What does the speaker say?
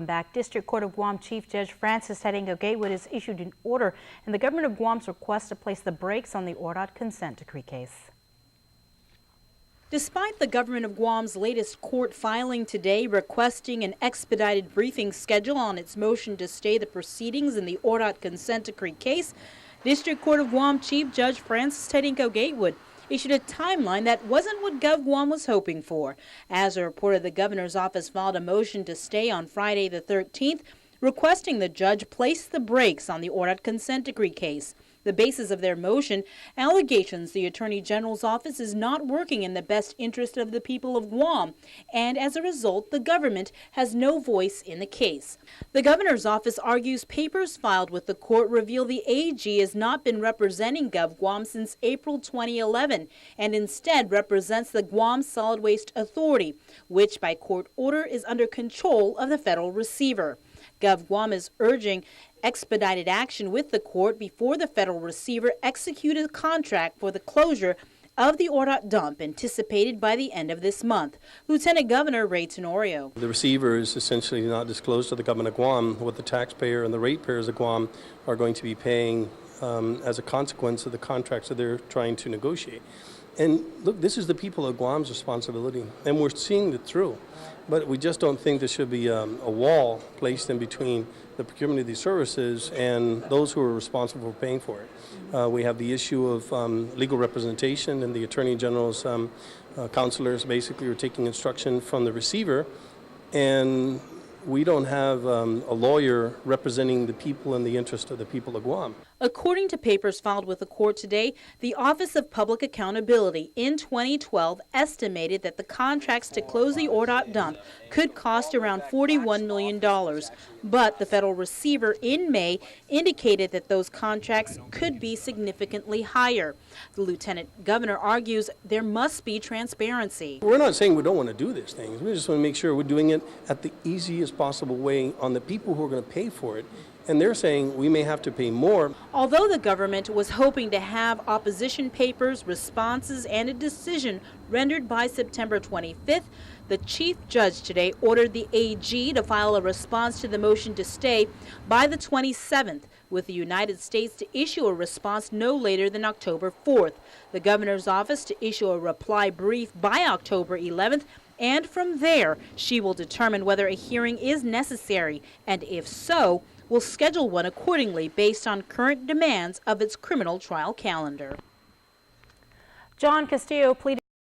Back, District Court of Guam Chief Judge Francis Gatewood has issued an order in the government of Guam's request to place the brakes on the Ordot Consent Decree case. Despite the government of Guam's latest court filing today requesting an expedited briefing schedule on its motion to stay the proceedings in the Ordot Consent Decree case, District Court of Guam Chief Judge Francis Gatewood issued a timeline that wasn't what GovGuam was hoping for. As a reporter, the governor's office filed a motion to stay on Friday the 13th, requesting the judge place the brakes on the Ordot Consent Decree case. The basis of their motion, allegations the Attorney General's office is not working in the best interest of the people of Guam, and as a result, the government has no voice in the case. The governor's office argues papers filed with the court reveal the AG has not been representing GovGuam since April 2011, and instead represents the Guam Solid Waste Authority, which by court order is under control of the federal receiver. GovGuam is urging expedited action with the court before the federal receiver executed a contract for the closure of the Ordot dump anticipated by the end of this month. Lieutenant Governor Ray Tenorio. The receiver is essentially not disclosed to the government of Guam what the taxpayer and the ratepayers of Guam are going to be paying as a consequence of the contracts that they're trying to negotiate. And look, this is the people of Guam's responsibility, and we're seeing it through. But we just don't think there should be a wall placed in between the procurement of these services and those who are responsible for paying for it. We have the issue of legal representation, and the Attorney General's counselors basically are taking instruction from the receiver, and we don't have a lawyer representing the people in the interest of the people of Guam. According to papers filed with the court today, the Office of Public Accountability in 2012 estimated that the contracts to close the Ordot dump could cost around $41 million. But the federal receiver in May indicated that those contracts could be significantly higher. The lieutenant governor argues there must be transparency. We're not saying we don't want to do these things. We just want to make sure we're doing it at the easiest possible way on the people who are going to pay for it. And they're saying we may have to pay more. Although the government was hoping to have opposition papers, responses, and a decision rendered by September 25th, the chief judge today ordered the AG to file a response to the motion to stay by the 27th, with the United States to issue a response no later than October 4th. The governor's office to issue a reply brief by October 11th, and from there, she will determine whether a hearing is necessary, and if so, will schedule one accordingly based on current demands of its criminal trial calendar. John Castillo pleaded